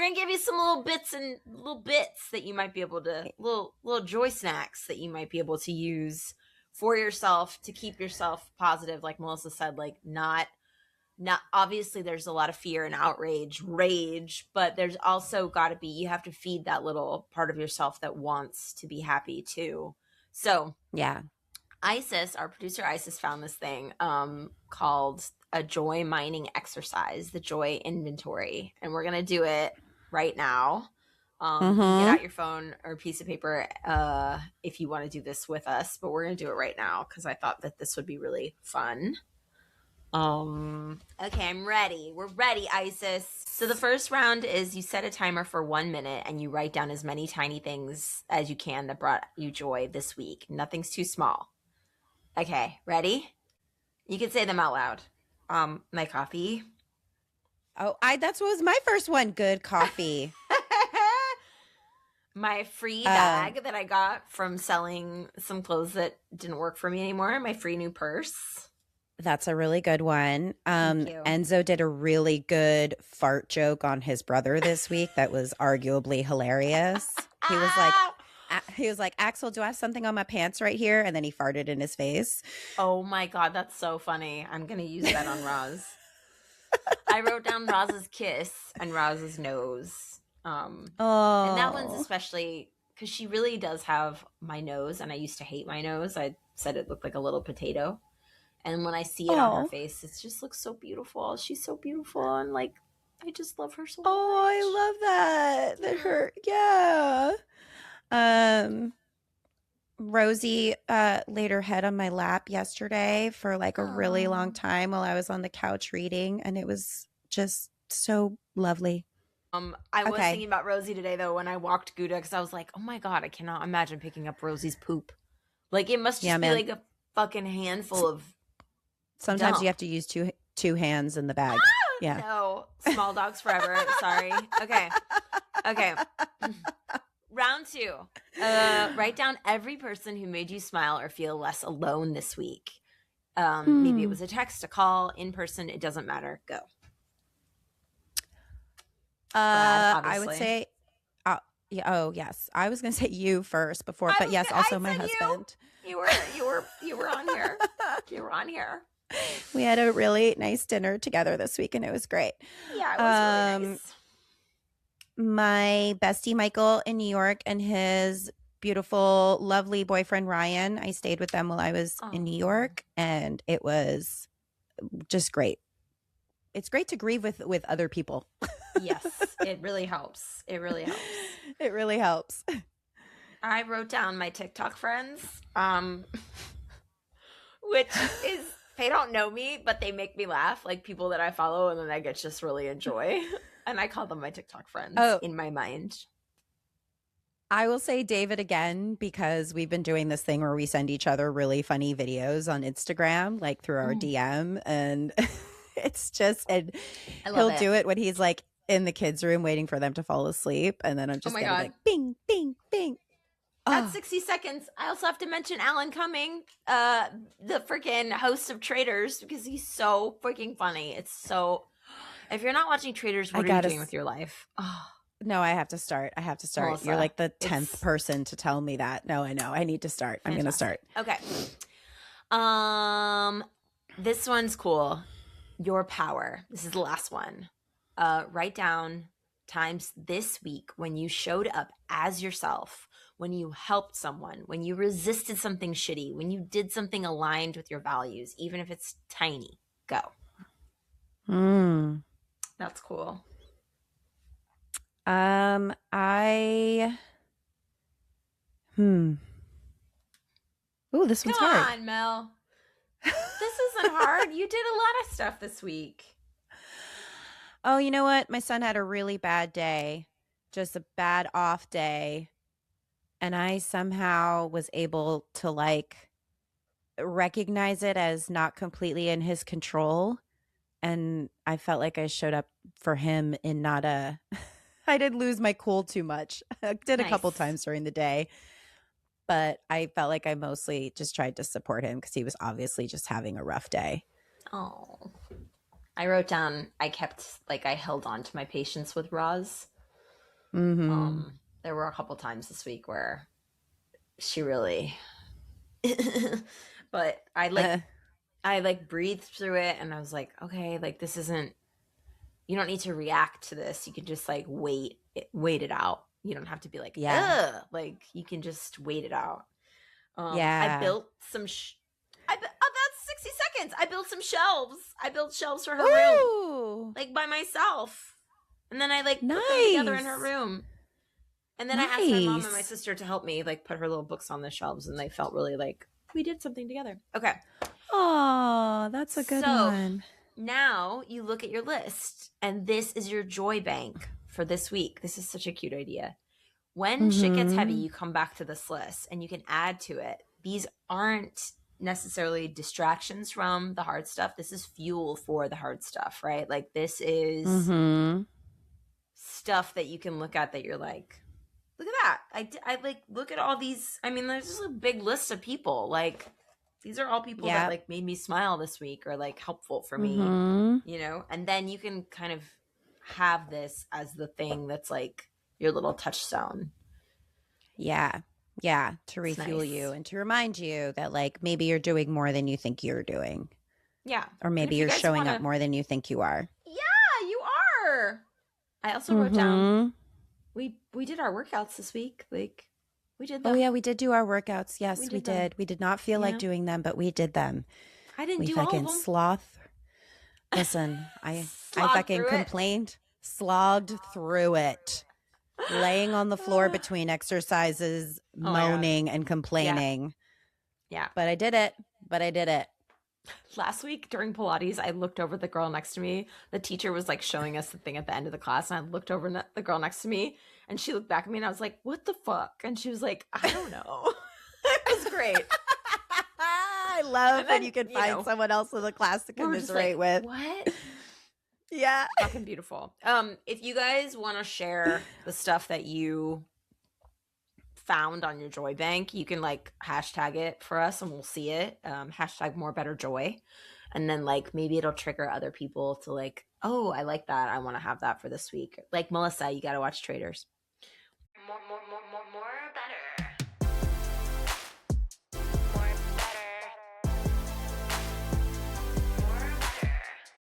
gonna give you some little bits that you might be able to, little joy snacks that you might be able to use for yourself to keep yourself positive. Like Melissa said, like not obviously there's a lot of fear and outrage, rage, but there's also got to be, you have to feed that little part of yourself that wants to be happy too. So yeah. Isis, our producer Isis, found this thing called a joy mining exercise, the joy inventory. And we're going to do it right now. You can get out your phone or a piece of paper if you want to do this with us, but we're going to do it right now because I thought that this would be really fun. Okay, I'm ready. We're ready, Isis. So the first round is you set a timer for 1 minute and you write down as many tiny things as you can that brought you joy this week. Nothing's too small. Okay, ready? You can say them out loud. My coffee. Oh, that was my first one. Good coffee. My free bag that I got from selling some clothes that didn't work for me anymore. My free new purse. That's a really good one. Enzo did a really good fart joke on his brother this week that was arguably hilarious. He was like, Axel, do I have something on my pants right here? And then he farted in his face. Oh my God, that's so funny. I'm going to use that on Roz. I wrote down Roz's kiss and Roz's nose. And that one's especially because she really does have my nose, and I used to hate my nose. I said it looked like a little potato. And when I see it on her face, it just looks so beautiful. She's so beautiful. And like, I just love her so much. Oh, I love that. That hurt. Yeah. Rosie laid her head on my lap yesterday for like a really long time while I was on the couch reading. And it was just so lovely. I was thinking about Rosie today, though, when I walked Gouda, because I was like, oh my God, I cannot imagine picking up Rosie's poop. Like, it must just be like a fucking handful of Sometimes you have to use two hands in the bag. Yeah. No. Small dogs forever. Sorry. Okay. Round 2. Write down every person who made you smile or feel less alone this week. Maybe it was a text, a call, in person. It doesn't matter. Go. Brad, I would say, yes. I was going to say you first before, but yes, also my husband. You were on here. You were on here. We had a really nice dinner together this week, and it was great. Yeah, it was really nice. My bestie Michael in New York and his beautiful, lovely boyfriend Ryan. I stayed with them while I was in New York, and it was just great. It's great to grieve with other people. Yes, it really helps. It really helps. It really helps. I wrote down my TikTok friends, which is, they don't know me, but they make me laugh, like people that I follow and then I get just really enjoy. And I call them my TikTok friends in my mind. I will say David again, because we've been doing this thing where we send each other really funny videos on Instagram, like through our DM. And it's just, and he'll do it when he's like in the kids' room waiting for them to fall asleep. And then I'm just like, bing, bing, bing. That's 60 seconds. I also have to mention Alan Cumming, the freaking host of Traders, because he's so freaking funny. It's so, if you're not watching Traders, what are you doing with your life? Oh. No, I have to start. Melissa, you're like the 10th person to tell me that. No, I know. I need to start. I'm going to start. Okay. This one's cool. Your power. This is the last one. Write down times this week when you showed up as yourself, when you helped someone, when you resisted something shitty, when you did something aligned with your values, even if it's tiny. Go. That's cool. Ooh, this one's hard. Come on, Mel. This isn't hard. You did a lot of stuff this week. Oh, you know what? My son had a really bad day, just a bad off day. And I somehow was able to like recognize it as not completely in his control. And I felt like I showed up for him in not a, I didn't lose my cool too much. I did a couple times during the day, but I felt like I mostly just tried to support him because he was obviously just having a rough day. Oh, I wrote down, I held on to my patience with Roz. Mm-hmm. There were a couple times this week where she really but I like breathed through it, and I was like, okay, like this isn't, you don't need to react to this. You can just like wait it out. You don't have to be like, Yeah. ugh, like you can just wait it out. I Yeah. built some that's 60 seconds. I built some shelves. I built shelves for her room, Ooh. like by myself. And then I like put them together in her Nice. room. And then I asked my mom and my sister to help me like put her little books on the shelves, and they felt really like we did something together. Okay. Oh, that's a good one. Now you look at your list, and this is your joy bank for this week. This is such a cute idea. When shit gets heavy, you come back to this list and you can add to it. These aren't necessarily distractions from the hard stuff. This is fuel for the hard stuff, right? Like this is stuff that you can look at that you're like, look at that. I like look at all these. I mean, there's just a big list of people. Like these are all people that like made me smile this week or like helpful for me, you know? And then you can kind of have this as the thing that's like your little touchstone. Yeah. Yeah. To refuel you and to remind you that like maybe you're doing more than you think you're doing. Yeah. Or maybe you're showing up more than you think you are. Yeah, you are. I also wrote down we did our workouts this week. Like we did them. Oh yeah, we did do our workouts. Yes, we did. We did not feel like doing them, but we did them. I didn't do all of them. Sloth. Listen, I fucking complained, slogged through it. Laying on the floor between exercises, moaning and complaining. Yeah. But I did it. Last week during Pilates, I looked over the girl next to me. The teacher was like showing us the thing at the end of the class, and I looked over the girl next to me, and she looked back at me, and I was like, what the fuck? And she was like, I don't know. It was great. I love that you can find someone else in the class to commiserate with. What? Yeah. Fucking beautiful. If you guys want to share the stuff that you found on your joy bank, you can like hashtag it for us and we'll see it. Hashtag more better joy. And then like maybe it'll trigger other people to like, oh, I like that. I want to have that for this week. Like Melissa, you got to watch Traders.